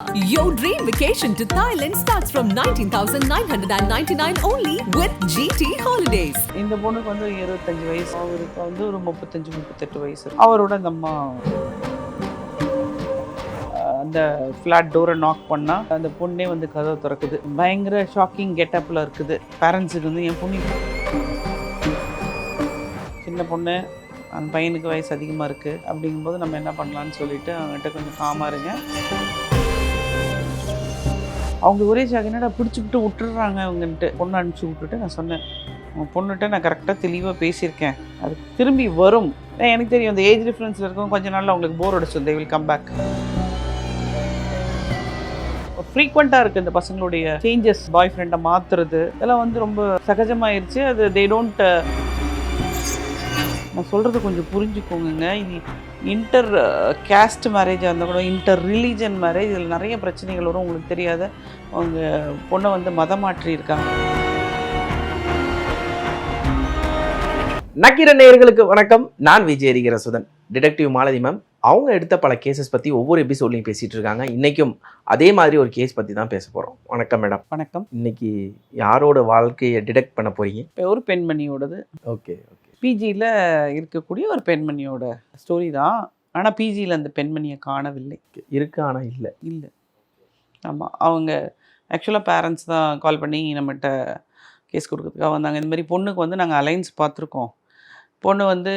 Your dream vacation to Thailand starts from 19,999 only with GT Holidays. இந்த பொண்ணுக்கு வந்து 25 வயசு, அவருக்கு வந்து ஒரு 35-38 வயசு. அவரோட அந்த அம்மா அந்த ஃப்ளாட் டோரை நாக் பண்ணா அந்த பொண்ணே வந்து கதவை திறக்குது. பயங்கர ஷாக்கிங் கெட்டப்பில் இருக்குது. பேரண்ட்ஸுக்கு வந்து என் பொண்ணு சின்ன பொண்ணு, அந்த பையனுக்கு வயசு அதிகமாக இருக்குது அப்படிங்கும்போது நம்ம என்ன பண்ணலான்னு சொல்லிட்டு அவங்ககிட்ட கொஞ்சம் காமாக இருங்க. அவங்க ஒரே என்னடா பிடிச்சிக்கிட்டு விட்டுடுறாங்க அவங்கன்ட்டு பொண்ணு அனுப்பிச்சி விட்டுட்டு நான் சொன்னேன், உங்கள் பொண்ணுகிட்ட நான் கரெக்டாக தெளிவாக பேசியிருக்கேன், அது திரும்பி வரும். எனக்கு தெரியும் அந்த ஏஜ் டிஃப்ரென்ஸில் இருக்கும், கொஞ்ச நாளில் அவங்களுக்கு போர் அடிச்சு தே வில் கம் பேக். ஃப்ரீக்வெண்ட்டாக இருக்குது இந்த பசங்களுடைய சேஞ்சஸ், பாய் ஃப்ரெண்டை மாற்றுறது இதெல்லாம் வந்து ரொம்ப சகஜமாகிடுச்சு. அது தே டோன்ட், நான் சொல்கிறது கொஞ்சம் புரிஞ்சுக்கோங்க. இது இன்டர் கேஸ்ட் மேரேஜாக இருந்தால் கூட இன்டர் ரிலீஜன் மேரேஜ், இதில் நிறைய பிரச்சனைகள் வரும். உங்களுக்கு தெரியாத அவங்க பொண்ணை வந்து மதம் மாற்றி இருக்காங்க. நக்கீரன் நேயர்களுக்கு வணக்கம். நான் விஜய் ஹரிஹரசுதன். டிடெக்டிவ் மாலதி மேம் அவங்க எடுத்த பல கேசஸ் பற்றி ஒவ்வொரு எபிசோட்லையும் பேசிகிட்டு இருக்காங்க. இன்றைக்கும் அதே மாதிரி ஒரு கேஸ் பற்றி தான் பேச போகிறோம். வணக்கம் மேடம். வணக்கம். இன்னைக்கு யாரோட வாழ்க்கையை டிடெக்ட் பண்ண போகிறீங்க? ஒரு பெண்மணியோடது. Okay okay. பிஜியில் இருக்கக்கூடிய ஒரு பெண்மணியோட ஸ்டோரி தான். ஆனால் பிஜியில் அந்த பெண்மணியை காணவில்லை. இருக்கு ஆனால் இல்லை. ஆமாம், அவங்க ஆக்சுவலாக பேரண்ட்ஸ் தான் கால் பண்ணி நம்மகிட்ட கேஸ் கொடுக்கறதுக்காக வந்தாங்க. இந்த மாதிரி பொண்ணுக்கு வந்து நாங்கள் அலைன்ஸ் பார்த்துருக்கோம். பொண்ணு வந்து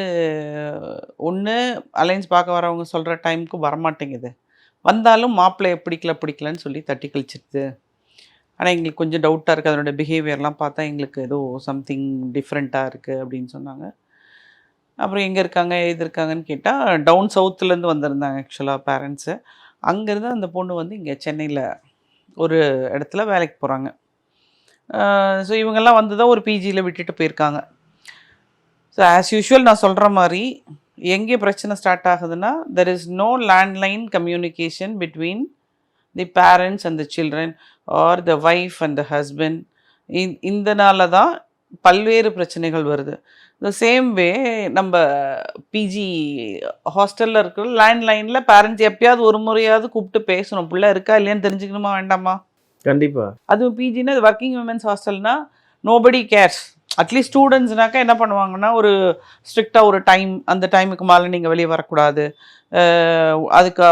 ஒன்று அலைன்ஸ் பார்க்க வரவங்க சொல்கிற டைமுக்கு வரமாட்டேங்குது, வந்தாலும் மாப்பிள்ளையை பிடிக்கலன்னு சொல்லி தட்டி கழிச்சிடுது. ஆனால் எங்களுக்கு கொஞ்சம் டவுட்டாக இருக்குது, அதனோட பிஹேவியர்லாம் பார்த்தா எங்களுக்கு ஏதோ சம்திங் டிஃப்ரெண்ட்டாக இருக்குது அப்படின்னு சொன்னாங்க. அப்புறம் எங்கே இருக்காங்க எது இருக்காங்கன்னு கேட்டால் டவுன் சவுத்துலேருந்து வந்திருந்தாங்க ஆக்சுவலாக பேரண்ட்ஸு. அங்கேருந்து அந்த பொண்ணு வந்து இங்கே சென்னையில் ஒரு இடத்துல வேலைக்கு போகிறாங்க. ஸோ இவங்கெல்லாம் வந்து தான் ஒரு பிஜியில் விட்டுட்டு போயிருக்காங்க. ஸோ ஆஸ் யூஷுவல் நான் சொல்கிற மாதிரி எங்கே பிரச்சனை ஸ்டார்ட் ஆகுதுன்னா, there is no landline communication between the parents and the children or the wife and the husband. இதனால தான் பல்வேறு பிரச்சனைகள் வருது. த சேம் வே நம்ம பிஜி ஹாஸ்டலில் இருக்கிற லேண்ட்லைனில் பேரண்ட்ஸ் எப்பயாவது ஒரு முறையாவது கூப்பிட்டு பேசணும், பிள்ளை இருக்கா இல்லையான்னு தெரிஞ்சுக்கணுமா வேண்டாமா? கண்டிப்பாக. அதுவும் பிஜின்னா ஒர்க்கிங் விமென்ஸ் ஹாஸ்டல்னா நோபடி கேர்ஸ். அட்லீஸ்ட் ஸ்டூடெண்ட்ஸ்னாக்கா என்ன பண்ணுவாங்கன்னா, ஒரு ஸ்ட்ரிக்டாக ஒரு டைம், அந்த டைமுக்கு மேலே நீங்கள் வெளியே வரக்கூடாது, அதுக்கு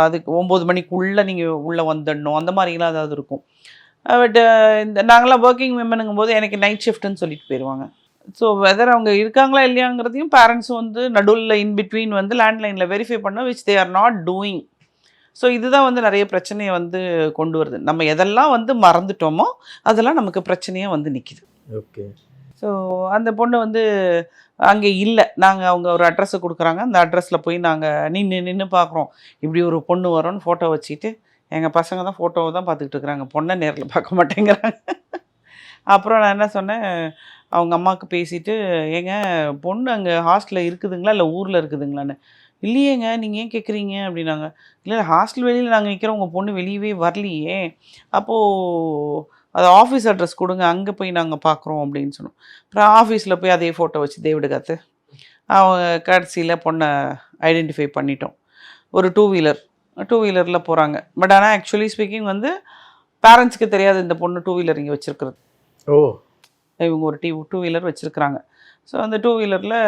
அதுக்கு 9 மணிக்குள்ளே நீங்கள் உள்ளே வந்துடணும், அந்த மாதிரிலாம் ஏதாவது இருக்கும். பட் இந்த நாங்களாம் ஒர்க்கிங் விமனுங்கும் போது எனக்கு நைட் ஷிஃப்ட்டுன்னு சொல்லிட்டு போயிடுவாங்க. ஸோ வெதர் அவங்க இருக்காங்களா இல்லையாங்கிறதையும் பேரண்ட்ஸும் வந்து நடுவில் இன்பிட்வீன் வந்து லேண்ட்லைனில் வெரிஃபை பண்ண which they are not doing. So இதுதான் வந்து நிறைய பிரச்சனையை வந்து கொண்டு வருது. நம்ம எதெல்லாம் வந்து மறந்துட்டோமோ அதெல்லாம் நமக்கு பிரச்சனையாக வந்து நிற்கிது. ஓகே. ஸோ அந்த பொண்ணு வந்து அங்கே இல்லை. நாங்கள் அவங்க ஒரு அட்ரஸை கொடுக்குறாங்க, அந்த அட்ரஸில் போய் நாங்கள் நின்று பார்க்குறோம். இப்படி ஒரு பொண்ணு வரோன்னு ஃபோட்டோ வச்சுட்டு எங்கள் பசங்க தான் ஃபோட்டோவை தான் பார்த்துக்கிட்டு இருக்கிறாங்க, பொண்ணை நேரில் பார்க்க மாட்டேங்கிறாங்க. அப்புறம் நான் என்ன சொன்னேன், அவங்க அம்மாவுக்கு பேசிவிட்டு, ஏங்க பொண்ணு அங்கே ஹாஸ்டலில் இருக்குதுங்களா இல்லை ஊரில் இருக்குதுங்களான்னு. இல்லையேங்க, நீங்கள் ஏன் கேட்குறீங்க அப்படின்னாங்க. இல்லை ஹாஸ்டல் வெளியில் நாங்கள் நிற்கிறோம், உங்கள் பொண்ணு வெளியவே வரலையே, அப்போது அது ஆஃபீஸ் அட்ரஸ் கொடுங்க, அங்கே போய் நாங்கள் பார்க்குறோம் அப்படின்னு சொன்னோம். அப்புறம் ஆஃபீஸில் போய் அதே ஃபோட்டோ வச்சு தேவிடு காத்து அவங்க கடைசியில் பொண்ணை ஐடென்டிஃபை பண்ணிட்டோம். ஒரு டூ வீலரில் போகிறாங்க. பட் ஆனால் ஆக்சுவலி ஸ்பீக்கிங் வந்து பேரண்ட்ஸ்க்கு தெரியாது இந்த பொண்ணு டூ வீலர் இங்கே வச்சுருக்குறது. ஓ, இவங்க ஒரு டூ வீலர் வச்சுருக்குறாங்க. ஸோ அந்த டூ வீலரில்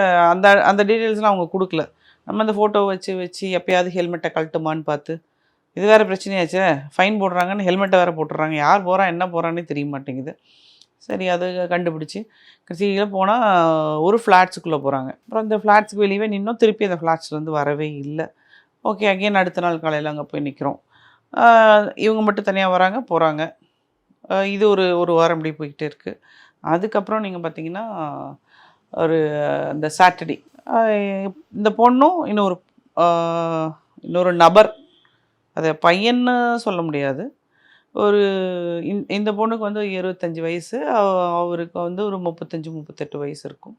அந்த டீட்டெயில்ஸ்லாம் அவங்க கொடுக்கல. நம்ம அந்த ஃபோட்டோ வச்சு எப்போயாவது ஹெல்மெட்டை கழட்டுமான்னு பார்த்து, இது வேறு பிரச்சனையாச்சு, ஃபைன் போடுறாங்கன்னு ஹெல்மெட்டை வேறு போட்டுடுறாங்க, யார் போகிறா என்ன போகிறான்னே தெரிய மாட்டேங்குது. சரி, அது கண்டுபிடிச்சி கடைசியில் போனால் ஒரு ஃப்ளாட்ஸுக்குள்ளே போகிறாங்க. அப்புறம் அந்த ஃப்ளாட்ஸுக்கு வெளியே நின்னோம், திருப்பி அந்த ஃப்ளாட்ஸ்லேருந்து வரவே இல்லை. ஓகே, அகெயின் அடுத்த நாள் காலையில் அங்கே போய் நிற்கிறோம். இவங்க மட்டும் தனியாக வராங்க போகிறாங்க. இது ஒரு வாரம் இப்படி போய்கிட்டே இருக்குது. அதுக்கப்புறம் நீங்கள் பார்த்தீங்கன்னா ஒரு இந்த சாட்டர்டே இந்த பொண்ணும் இன்னொரு நபர், அதை பையன்னு சொல்ல முடியாது, ஒரு இந்த பொண்ணுக்கு வந்து 25 வயசு, அவருக்கு வந்து ஒரு 35-38 வயசு இருக்கும்.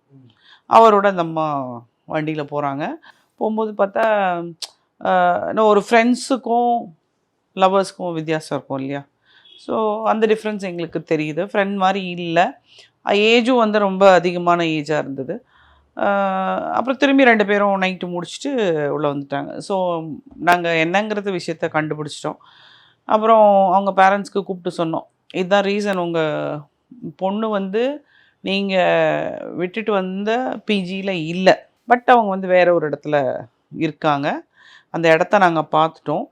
அவரோட அந்த அம்மா வண்டியில் போகிறாங்க. போகும்போது பார்த்தா இன்னும் ஒரு ஃப்ரெண்ட்ஸுக்கும் லவர்ஸ்க்கும் வித்தியாசம் இருக்கும் இல்லையா? ஸோ அந்த டிஃப்ரென்ஸ் எங்களுக்கு தெரியுது. ஃப்ரெண்ட் மாதிரி இல்லை, ஏஜும் வந்து ரொம்ப அதிகமான ஏஜாக இருந்தது. அப்புறம் திரும்பி 2 பேரும் நைட்டு முடிச்சுட்டு உள்ளே வந்துட்டாங்க. ஸோ நாங்கள் என்னங்கிறது விஷயத்த கண்டுபிடிச்சிட்டோம். அப்புறம் அவங்க பேரண்ட்ஸ்க்கு கூப்பிட்டு சொன்னோம், இதுதான் ரீசன், உங்கள் பொண்ணு வந்து நீங்கள் விட்டுட்டு வந்த பிஜியில் இல்லை, பட் அவங்க வந்து வேறு ஒரு இடத்துல இருக்காங்க, அந்த இடத்த நாங்கள் பார்த்துட்டோம்,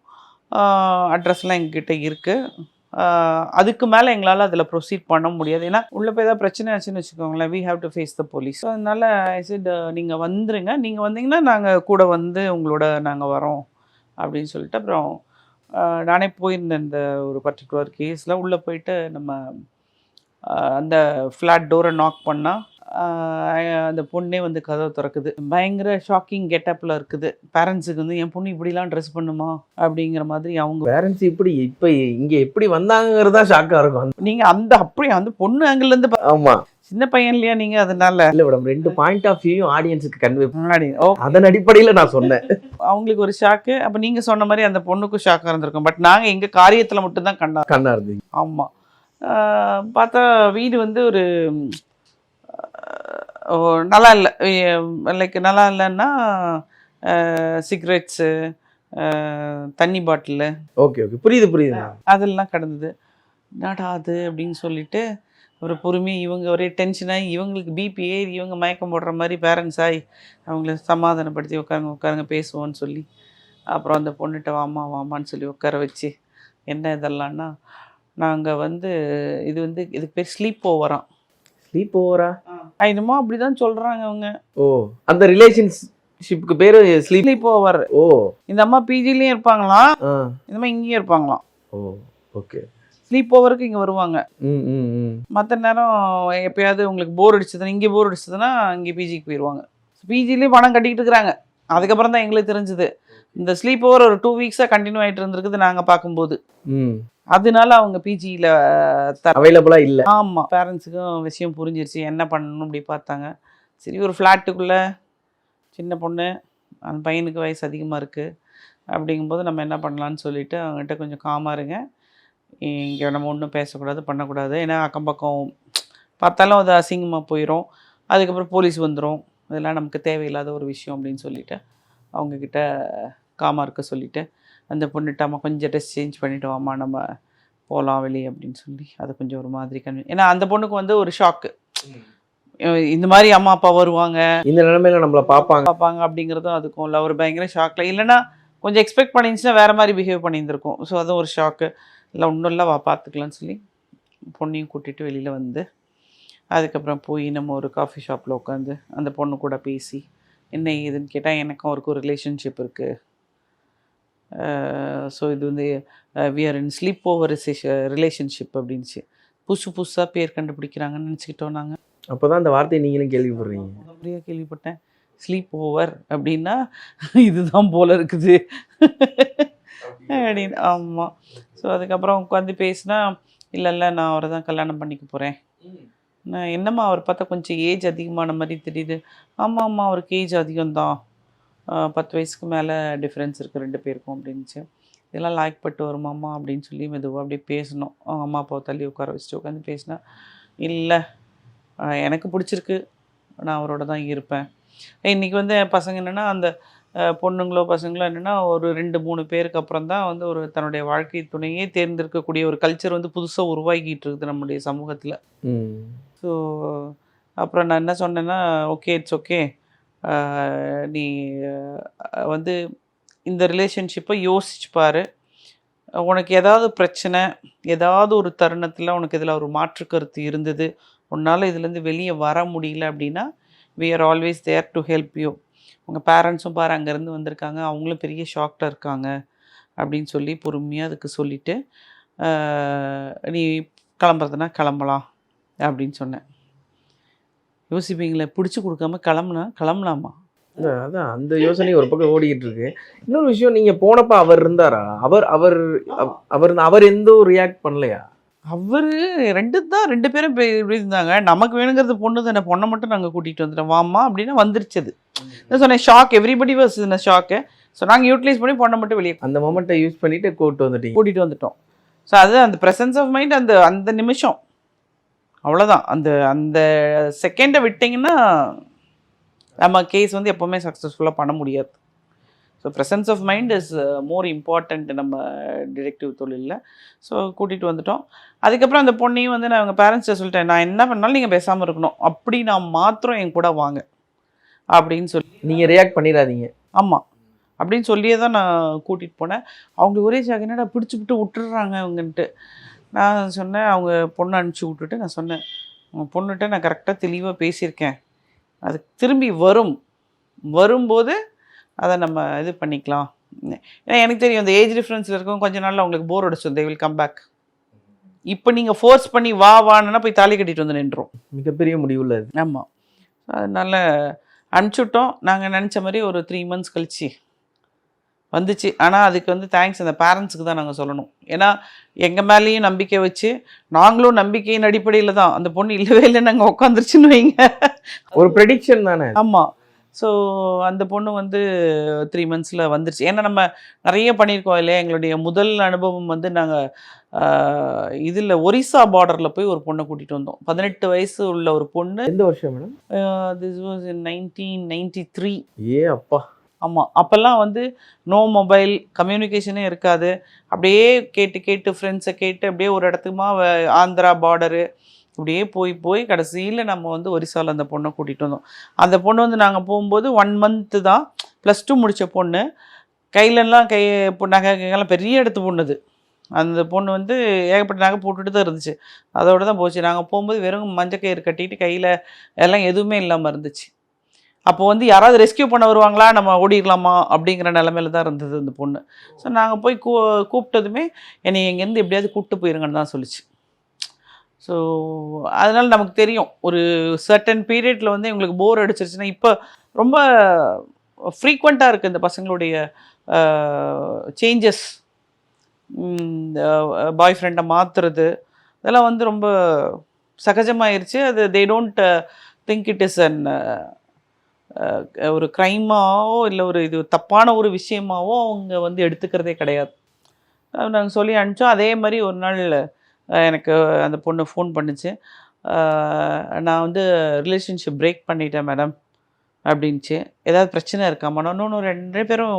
அட்ரஸ்லாம் எங்ககிட்ட இருக்குது, அதுக்கு மேலே எங்களால் அதில் ப்ரொசீட் பண்ண முடியாது, ஏன்னா உள்ளே போய் ஏதாவது பிரச்சனை ஆச்சுன்னு வச்சுக்கோங்களேன், we have to face the police. So அதனால் ஐ செட் நீங்கள் வந்துருங்க, நீங்கள் வந்தீங்கன்னா நாங்கள் கூட வந்து உங்களோட நாங்கள் வரோம் அப்படின்னு சொல்லிட்டு, அப்புறம் நானே போயிருந்தேன் இந்த ஒரு பர்டிகுலர் கேஸில். உள்ளே போயிட்டு நம்ம அந்த ஃப்ளாட் டோரை நாக் பண்ணால் அந்த பொண்ணே வந்து கதவை திறக்குது, பயங்கர ஷாக்கிங் கெட்டப்பில் இருக்குது. பேரண்ட்ஸுக்கு வந்து என் பொண்ணு இப்படிலாம் ட்ரெஸ் பண்ணுமா அப்படிங்கிற மாதிரி அவங்க பேரண்ட்ஸ் இப்படி இப்போ இங்கே எப்படி வந்தாங்கிறதா ஷாக்காக இருக்கும். நீங்கள் அந்த அப்படியே அந்த பொண்ணு ஆங்கிலேருந்து ஆமாம், சின்ன பையன் இல்லையா நீங்கள், அதனால இல்லை மேடம், 2 பாயிண்ட் ஆஃப் வியூ ஆடியன்ஸுக்கு கன்வே முன்னாடி அதன் அடிப்படையில் நான் சொன்னேன். அவங்களுக்கு ஒரு ஷாக்கு, அப்போ நீங்கள் சொன்ன மாதிரி அந்த பொண்ணுக்கும் ஷாக்காக இருந்திருக்கும், பட் நாங்கள் எங்கள் காரியத்தில் மட்டும்தான் கண்ணா இருந்தீங்க. ஆமாம், பார்த்தா வீடு வந்து ஒரு நல்லா இல்லை, லைக் நல்லா இல்லைன்னா சிகரெட்ஸு, தண்ணி பாட்டிலு, ஓகே ஓகே, புரியுது அதெல்லாம் கிடந்தது. என்னடா அது அப்படின்னு சொல்லிட்டு ஒரு பொறுமையாக இவங்க ஒரே டென்ஷனாகி இவங்களுக்கு பிபி ஏறி இவங்க மயக்கம் போடுற மாதிரி பேரண்ட்ஸ் ஆகி அவங்கள சமாதானப்படுத்தி உட்காருங்க பேசுவோன்னு சொல்லி, அப்புறம் அந்த பொண்ணுகிட்ட வாமான்னு சொல்லி உட்கார வச்சு, என்ன இதெல்லாம்னா நாங்கள் வந்து இது வந்து இதுக்கு பேர் ஸ்லீப் ஓவராம். ஸ்லீப் ஓவரா? என்னமோ அப்படி தான் சொல்கிறாங்க அவங்க. ஓ, அந்த ரிலேஷன்ஷிப்புக்கு பேர் ஸ்லீப் ஓவர். ஓ, இந்த அம்மா பிஜிலையும் இருப்பாங்களாம், இந்த மாதிரி இங்கேயும் இருப்பாங்களாம். ஓ ஓகே, ஸ்லீப் ஓவருக்கு இங்கே வருவாங்க. மற்ற நேரம் எப்பயாவது உங்களுக்கு போர் அடிச்சதுன்னா, இங்கே போர் அடிச்சதுன்னா இங்கே பிஜிக்கு போயிடுவாங்க. பிஜிலேயும் பணம் கட்டிக்கிட்டு இருக்கிறாங்க. அதுக்கப்புறம் தான் எங்களுக்கு தெரிஞ்சுது இந்த ஸ்லீப் ஓவர் ஒரு 2 வீக்ஸாக கண்டினியூ ஆகிட்டு இருந்திருக்குது நாங்கள் பார்க்கும்போது. அதனால அவங்க பிஜியில் அவைலபிளாக இல்லை. ஆமாம், பேரண்ட்ஸுக்கும் விஷயம் புரிஞ்சிருச்சு, என்ன பண்ணணும் அப்படி பார்த்தாங்க. சரி, ஒரு ஃப்ளாட்டுக்குள்ளே சின்ன பொண்ணு, அந்த பையனுக்கு வயசு அதிகமாக இருக்குது, அப்படிங்கும்போது நம்ம என்ன பண்ணலான்னு சொல்லிவிட்டு அவங்ககிட்ட கொஞ்சம் காமாக இருங்க, இங்கே நம்ம ஒன்றும் பேசக்கூடாது பண்ணக்கூடாது, ஏன்னா அக்கம் பக்கம் பார்த்தாலும் அது அசிங்கமாக போயிடும், அதுக்கப்புறம் போலீஸ் வந்துடும், இதெல்லாம் நமக்கு தேவையில்லாத ஒரு விஷயம் அப்படின்னு சொல்லிவிட்டு அவங்கக்கிட்ட காமாக இருக்க சொல்லிவிட்டு, அந்த பொண்ணுகிட்ட அம்மா கொஞ்சம் ட்ரெஸ் சேஞ்ச் பண்ணிவிட்டு வாம்மா நம்ம போகலாம் வெளியே அப்படின்னு சொல்லி, அது கொஞ்சம் ஒரு மாதிரி ஏன்னா அந்த பொண்ணுக்கு வந்து ஒரு ஷாக்கு, இந்த மாதிரி அம்மா அப்பா வருவாங்க, இந்த நிலைமையில நம்மளை பார்ப்பாங்க அப்படிங்கிறதும் அதுக்கும் இல்லை, ஒரு பயங்கர ஷாக்கில், இல்லைன்னா கொஞ்சம் எக்ஸ்பெக்ட் பண்ணிருந்துச்சுன்னா வேறு மாதிரி பிஹேவ் பண்ணியிருந்திருக்கும். ஸோ அதுவும் ஒரு ஷாக்கு, இல்லை ஒன்றும் இல்லை வா பார்த்துக்கலான்னு சொல்லி பொண்ணையும் கூட்டிகிட்டு வெளியில் வந்து, அதுக்கப்புறம் போய் நம்ம ஒரு காஃபி ஷாப்பில் உட்காந்து அந்த பொண்ணு கூட பேசி என்ன ஏதுன்னு கேட்டால், எனக்கும் அவருக்கு ஒரு ரிலேஷன்ஷிப் இருக்குது, ஸோ இது வந்து we are in sleepover relationship அப்படின்ச்சு. புதுசாக பேர் கண்டுபிடிக்கிறாங்கன்னு நினச்சிக்கிட்டோம் நாங்கள். அப்போ தான் அந்த வார்த்தையை நீங்களும் கேள்விப்படுறீங்க? அப்படியே கேள்விப்பட்டேன். ஸ்லீப் ஓவர் அப்படின்னா இதுதான் போல் இருக்குது அப்படின்னு. ஆமாம். ஸோ அதுக்கப்புறம் உட்காந்து பேசினா, இல்லை நான் அவரை தான் கல்யாணம் பண்ணிக்க போகிறேன். நான் என்னம்மா அவர் பார்த்தா கொஞ்சம் ஏஜ் அதிகமான மாதிரி தெரியுது. ஆமாம் அவருக்கு ஏஜ் அதிகம்தான், 10 வயசுக்கு மேலே டிஃப்ரென்ஸ் இருக்குது 2 பேருக்கும் அப்படின்ச்சு. இதெல்லாம் லாய்க் பட்டு வருமாம்மா அப்படின்னு சொல்லி மெதுவாக அப்படியே பேசணும். அவங்க அம்மா அப்பாவை தள்ளி உட்கார வச்சுட்டு உட்காந்து பேசினா, இல்லை எனக்கு பிடிச்சிருக்கு, நான் அவரோட தான் இருப்பேன். இன்றைக்கி வந்து பசங்க என்னென்னா, அந்த பொண்ணுங்களோ பசங்களோ என்னென்னா ஒரு 2-3 பேருக்கு அப்புறம் தான் வந்து ஒரு தன்னுடைய வாழ்க்கை துணையே தேர்ந்தெடுக்கக்கூடிய ஒரு கல்ச்சர் வந்து புதுசாக உருவாக்கிட்டு இருக்குது நம்முடைய சமூகத்தில். ஸோ அப்புறம் நான் என்ன சொன்னேன்னா, ஓகே இட்ஸ் ஓகே, நீ வந்து இந்த ரிலேஷன்ஷிப்பை யோசிச்சு பாரு, உனக்கு ஏதாவது பிரச்சனை, ஏதாவது ஒரு தருணத்தில் உனக்கு இதில் ஒரு மாற்று கருத்து இருந்தது, உன்னால் இதுலேருந்து வெளியே வர முடியல அப்படின்னா, we are always there to help you. உங்கள் பேரண்ட்ஸும் பாரு அங்கேருந்து வந்திருக்காங்க, அவங்களும் பெரிய ஷாக்கில் இருக்காங்க அப்படின்னு சொல்லி பொறுமையாக அதுக்கு சொல்லிவிட்டு, நீ கிளம்புறதுனா கிளம்பலாம் அப்படின்னு சொன்னேன். யோசிப்பீங்களே, பிடிச்சி கொடுக்காம கிளம்பலாமா? அதான் அந்த யோசனை ஒரு பக்கம் ஓடிக்கிட்டு இருக்கு. இன்னொரு விஷயம், நீங்கள் போனப்போ அவர் இருந்தாரா? அவர் எந்த ஒரு ரியாக்ட் பண்ணலையா? அவர் 2 பேரும் இப்படி இருந்தாங்க. நமக்கு வேணுங்கிறது பொண்ணு தானே, பொண்ணை மட்டும் நாங்கள் கூட்டிகிட்டு வந்துட்டோம், வாமா அப்படின்னா வந்துருச்சது. நான் சொன்னேன் shock, everybody was in shock. So நாங்கள் யூட்டிலைஸ் பண்ணி பொண்ணை மட்டும் வெளியே அந்த மொமெண்ட்டை யூஸ் பண்ணிவிட்டு கூட்டிகிட்டு வந்துட்டோம். ஸோ அது அந்த ப்ரெசன்ஸ் ஆஃப் மைண்ட், அந்த நிமிஷம் அவ்வளோதான். அந்த செகண்டை விட்டிங்கன்னா நம்ம கேஸ் வந்து எப்போவுமே சக்ஸஸ்ஃபுல்லாக பண்ண முடியாது. So presence of mind is more important நம்ம டிடெக்டிவ் தொழிலில். ஸோ கூட்டிகிட்டு வந்துட்டோம். அதுக்கப்புறம் அந்த பொண்ணையும் வந்து நான் அவங்க பேரண்ட்ஸ்கிட்ட சொல்லிட்டேன், நான் என்ன பண்ணாலும் நீங்கள் பேசாமல் இருக்கணும், அப்படி நான் மாத்திரம் என் கூட வாங்க அப்படின்னு சொல்லி. நீங்கள் ரியாக்ட் பண்ணிடாதீங்க. ஆமாம், அப்படின்னு சொல்லியே தான் நான் கூட்டிகிட்டு போனேன். அவங்களுக்கு ஒரே சாக என்னடா விட்டு விட்டுடுறாங்க அவங்கன்ட்டு. நான் சொன்னேன், அவங்க பொண்ணை அனுப்பிச்சி விட்டுட்டு நான் சொன்னேன், உங்கள் பொண்ணுகிட்ட நான் கரெக்டாக தெளிவாக பேசியிருக்கேன், அது திரும்பி வரும்போது அதை நம்ம இது பண்ணிக்கலாம். ஏன்னா எனக்கு தெரியும் இந்த ஏஜ் டிஃப்ரென்ஸில் இருக்கும், கொஞ்ச நாளில் அவங்களுக்கு போர் அடிச்சிடும், தே வில் கம் பேக். இப்போ நீங்கள் ஃபோர்ஸ் பண்ணி வான்னா போய் தாலி கட்டிட்டு வந்து நின்றோம். மிகப்பெரிய முடிவுல அது. ஆமாம், அதனால் அனுப்பிச்சுட்டோம். நாங்கள் நினச்ச மாதிரி ஒரு 3 months கழிச்சு வந்துச்சு. ஆனால் அதுக்கு வந்து தேங்க்ஸ் அந்த பேரண்ட்ஸுக்கு தான் நாங்கள் சொல்லணும். ஏன்னா எங்கள் மேலேயும் நம்பிக்கை வச்சு, நாங்களும் நம்பிக்கையின் அடிப்படையில் தான், அந்த பொண்ணு இல்லவே இல்லை நாங்கள் உட்காந்துருச்சுன்னு வைங்க, ஒரு ப்ரெடிக்ஷன் தானே. ஆமாம். ஸோ அந்த பொண்ணு வந்து 3 monthsல வந்துருச்சு. ஏன்னா நம்ம நிறைய பண்ணியிருக்கோம் இல்லையா. எங்களுடைய முதல் அனுபவம் வந்து நாங்கள் இதில் ஒரிசா பார்டரில் போய் ஒரு பொண்ணை கூட்டிகிட்டு வந்தோம். 18 வயசு உள்ள ஒரு பொண்ணு. எந்த வருஷம் மேடம்? This was in 1993. ஏ அப்பா. ஆமாம், அப்போல்லாம் வந்து நோ மொபைல், கம்யூனிகேஷனே இருக்காது. அப்படியே கேட்டு ஃப்ரெண்ட்ஸை கேட்டு அப்படியே ஒரு இடத்துக்குமா ஆந்திரா பார்டரு இப்படியே போய் கடைசியில் நம்ம வந்து ஒரிசாவில் அந்த பொண்ணை கூட்டிகிட்டு வந்தோம். அந்த பொண்ணு வந்து நாங்கள் போகும்போது 1 month தான், +2 முடித்த பொண்ணு. கையிலலாம் நகைலாம் பெரிய இடத்து பொண்ணுது. அந்த பொண்ணு வந்து ஏகப்பட்ட நகை போட்டுட்டு தான் இருந்துச்சு. அதோடு தான் போச்சு. நாங்கள் போகும்போது வெறும் மஞ்சள் கயிறு கட்டிட்டு கையில் எல்லாம் எதுவுமே இல்லாமல் இருந்துச்சு. அப்போ வந்து யாராவது ரெஸ்கியூ பண்ண வருவாங்களா, நம்ம ஓடிடலாமா அப்படிங்கிற நிலமையில தான் இருந்தது அந்த பொண்ணு. ஸோ நாங்கள் போய் கூப்பிட்டதுமே என்னை எங்கேருந்து எப்படியாவது கூப்பிட்டு போயிருங்கன்னு தான் சொல்லிச்சு. ஸோ அதனால் நமக்கு தெரியும் ஒரு சர்டன் பீரியடில் வந்து எங்களுக்கு போர் அடிச்சிருச்சுன்னா, இப்போ ரொம்ப ஃப்ரீக்வெண்ட்டாக இருக்குது இந்த பசங்களுடைய சேஞ்சஸ். பாய் ஃப்ரெண்டை மாற்றுறது இதெல்லாம் வந்து ரொம்ப சகஜமாயிருச்சு. அது they don't think it is an ஒரு க்ரைமாவோ இல்லை ஒரு இது தப்பான ஒரு விஷயமாவோ அவங்க வந்து எடுத்துக்கிறதே கிடையாது. நாங்கள் சொல்லி அனுப்பிச்சோம். அதே மாதிரி ஒரு நாள் எனக்கு அந்த பொண்ணு ஃபோன் பண்ணிச்சு, நான் வந்து ரிலேஷன்ஷிப் பிரேக் பண்ணிட்டேன் மேடம் அப்படின்ச்சு. ஏதாவது பிரச்சனை இருக்காமா? இன்னொன்று 2 பேரும்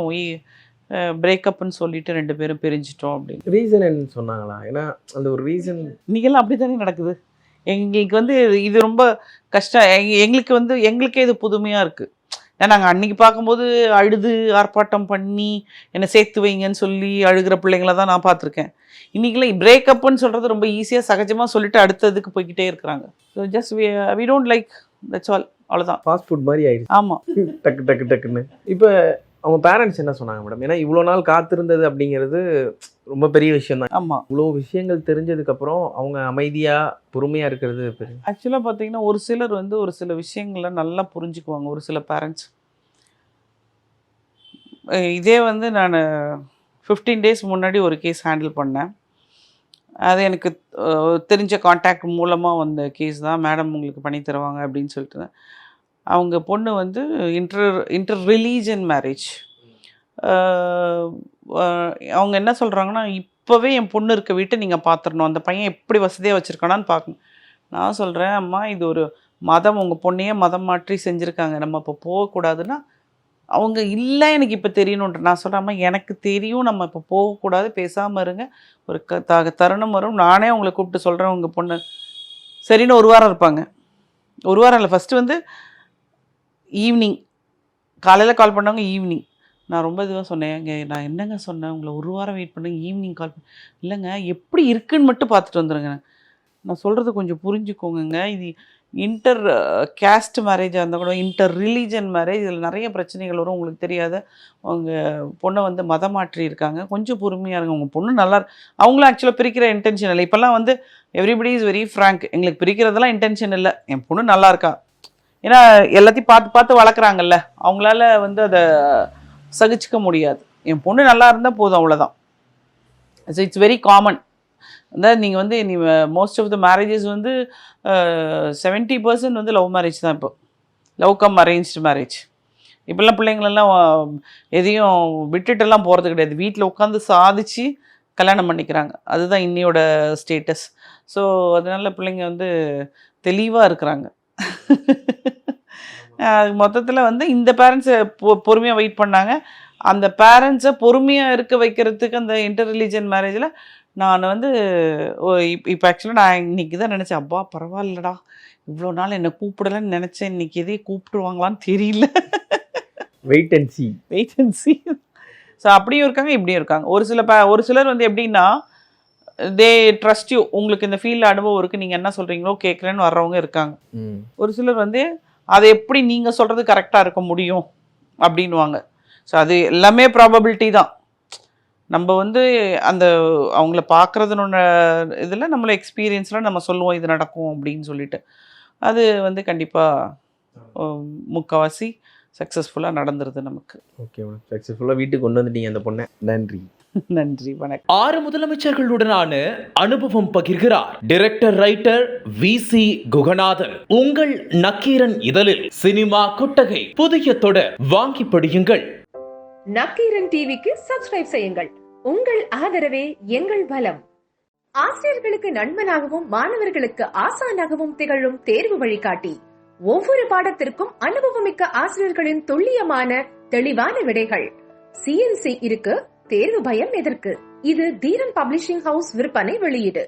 பிரேக்கப்னு சொல்லிட்டு 2 பேரும் பிரிஞ்சிட்டோம் அப்படின்னு. ரீசன் என்ன சொன்னாங்களா? ஏன்னா அந்த ஒரு ரீசன் இன்றைக்கெல்லாம் அப்படி தானே நடக்குது. எங்களுக்கு வந்து இது ரொம்ப கஷ்டம். எங்களுக்கு வந்து எங்களுக்கே இது புதுமையாக இருக்குது. ஏன்னா நாங்கள் அன்றைக்கி பார்க்கும்போது அழுது ஆர்ப்பாட்டம் பண்ணி என்னை சேர்த்து வைங்கன்னு சொல்லி அழுகிற பிள்ளைங்கள தான் நான் பார்த்துருக்கேன். இன்றைக்கெல்லாம் பிரேக்கப்புன்னு சொல்கிறது ரொம்ப ஈஸியாக சகஜமாக சொல்லிட்டு அடுத்ததுக்கு போய்கிட்டே இருக்கிறாங்க. So just we don't like, that's all, அவ்வளோதான். ஃபாஸ்ட் ஃபுட் மாதிரி ஆயிடுச்சு. ஆமாம், டக்குன்னு. இப்போ அவங்க பேரண்ட்ஸ் என்ன சொன்னாங்க மேடம்? ஏன்னா இவ்வளோ நாள் காத்திருந்தது அப்படிங்கிறது ரொம்ப பெரிய விஷயம் தான். ஆமாம், இவ்வளோ விஷயங்கள் தெரிஞ்சதுக்கப்புறம் அவங்க அமைதியாக பொறுமையாக இருக்கிறது பெரிய. ஆக்சுவலாக பார்த்தீங்கன்னா ஒரு சிலர் வந்து ஒரு சில விஷயங்களை நல்லா புரிஞ்சுக்குவாங்க. ஒரு சில பேரண்ட்ஸ் இதே வந்து நான் 15 days முன்னாடி ஒரு கேஸ் ஹேண்டில் பண்ணேன். அது எனக்கு தெரிஞ்ச கான்டாக்ட் மூலமாக வந்த கேஸ் தான். மேடம் உங்களுக்கு பண்ணி தருவாங்க அப்படின்னு சொல்லிட்டு தான். அவங்க பொண்ணு வந்து இன்டர் ரிலீஜன் மேரேஜ். அவங்க என்ன சொல்கிறாங்கன்னா, இப்போவே என் பொண்ணு இருக்க வீட்டை நீங்கள் பார்த்துடணும், அந்த பையன் எப்படி வசதியாக வச்சுருக்கானான்னு பார்க்கணும். நான் சொல்கிறேன், அம்மா இது ஒரு மதம், உங்கள் பொண்ணையே மதம் மாற்றி செஞ்சுருக்காங்க, நம்ம இப்போ போகக்கூடாதுன்னா அவங்க இல்லை எனக்கு இப்போ தெரியணுன்ற. நான் சொல்கிறேன், அம்மா எனக்கு தெரியும், நம்ம இப்போ போகக்கூடாது, பேசாமல் இருங்க, ஒரு தருணம் வரும், நானே உங்களை கூப்பிட்டு சொல்கிறேன். உங்கள் பொண்ணு சரின்னு 1 வாரம் இருப்பாங்க. 1 வாரம் இல்லை, ஃபஸ்ட்டு வந்து ஈவினிங் காலையில் கால் பண்ணவங்க ஈவினிங். நான் ரொம்ப இதுவாக சொன்னேன், நான் என்னங்க சொன்னேன், உங்களை 1 வாரம் வெயிட் பண்ணுங்க, ஈவினிங் கால் பண்ண. இல்லைங்க எப்படி இருக்குன்னு மட்டும் பார்த்துட்டு வந்துடுங்க. நான் சொல்கிறது கொஞ்சம் புரிஞ்சுக்கோங்க. இது இன்டர் கேஸ்ட் மேரேஜாக இருந்தால் கூட இன்டர் ரிலீஜன் மேரேஜ், இதில் நிறைய பிரச்சனைகள் வரும். உங்களுக்கு தெரியாத அவங்க பொண்ணை வந்து மதம் மாற்றி இருக்காங்க, கொஞ்சம் பொறுமையாக இருங்க. உங்கள் பொண்ணு நல்லா அவங்களும் ஆக்சுவலாக பிரிக்கிற இன்டென்ஷன் இல்லை. இப்போல்லாம் வந்து எவ்ரிபடி இஸ் வெரி ஃப்ராங்க், எங்களுக்கு பிரிக்கிறதெல்லாம் இன்டென்ஷன் இல்லை, என் பொண்ணு நல்லா இருக்கா. ஏன்னா எல்லாத்தையும் பார்த்து வளர்க்குறாங்கல்ல, அவங்களால வந்து அதை சகிச்சிக்க முடியாது. என் பொண்ணு நல்லா இருந்தால் போதும், அவ்வளோதான். So it's very common. அதாவது நீங்கள் வந்து மோஸ்ட் ஆஃப் த மேரேஜஸ் வந்து 70% வந்து லவ் மேரேஜ் தான். இப்போ லவ் கம் அரேஞ்ச்டு மேரேஜ். இப்போல்லாம் பிள்ளைங்களெல்லாம் எதையும் விட்டுட்டெல்லாம் போகிறது கிடையாது, வீட்டில் உட்காந்து சாதிச்சு கல்யாணம் பண்ணிக்கிறாங்க. அதுதான் இன்னையோட ஸ்டேட்டஸ். ஸோ அதனால் பிள்ளைங்க வந்து தெளிவாக இருக்கிறாங்க. மொத்தத்தில் வந்து இந்த பேரண்ட்ஸை பொறுமையாக வெயிட் பண்ணாங்க. அந்த பேரண்ட்ஸை பொறுமையாக இருக்க வைக்கிறதுக்கு அந்த இன்டர் ரிலீஜன் மேரேஜில் நான் வந்து இப்போ ஆக்சுவலாக நான் இன்றைக்கி தான் நினச்சேன், அப்பா பரவாயில்லடா இவ்வளோ நாள் என்னை கூப்பிடலன்னு நினச்சேன், இன்றைக்கி எதே கூப்பிட்டுருவாங்களான்னு தெரியல. Wait and C. ஸோ அப்படியும் இருக்காங்க, இப்படியும் இருக்காங்க. ஒரு சிலர் வந்து எப்படின்னா தே ட்ரஸ்ட் யூ, உங்களுக்கு இந்த ஃபீல்டில் அனுபவம் இருக்குது, நீங்கள் என்ன சொல்கிறீங்களோ கேட்குறேன்னு வர்றவங்க இருக்காங்க. ஒரு சிலர் வந்து அதை எப்படி நீங்கள் சொல்கிறது கரெக்டாக இருக்க முடியும் அப்படின்வாங்க. ஸோ அது எல்லாமே ப்ராபபிலிட்டி தான். நம்ம வந்து அந்த அவங்கள பார்க்குறதுனோட இதில் நம்மளை எக்ஸ்பீரியன்ஸில் நம்ம சொல்லுவோம் இது நடக்கும் அப்படின்னு சொல்லிட்டு. அது வந்து கண்டிப்பாக முக்கால்வாசி சக்ஸஸ்ஃபுல்லாக நடந்துருது நமக்கு. ஓகே மேடம், சக்ஸஸ்ஃபுல்லாக வீட்டுக்கு கொண்டு வந்துட்டீங்க அந்த பொண்ணை. நன்றி. நன்றி, வணக்கம். 6 முதலமைச்சர்களுடனான அனுபவம் பகிர்கிறார் டைரக்டர் ரைட்டர் VC குகநாதன். உங்கள் நக்கீரன் இதழில் சினிமா கொட்டகை புதிய தொடர் வாங்கி படியுங்கள். நக்கீரன் டிவிக்கு சப்ஸ்கிரைப் செய்யுங்கள். உங்கள் ஆதரவே எங்கள் பலம். ஆசிரியர்களுக்கு நண்பனாகவும் மாணவர்களுக்கு ஆசானாகவும் திகழும் தேர்வு வழிகாட்டி. ஒவ்வொரு பாடத்திற்கும் அனுபவமிக்க ஆசிரியர்களின் துல்லியமான தெளிவான விடைகள். CNC இருக்கு, தேர்வு பயம் எதற்கு? இது தீரன் பப்ளிஷிங் ஹவுஸ் விற்பனை வெளியீடு.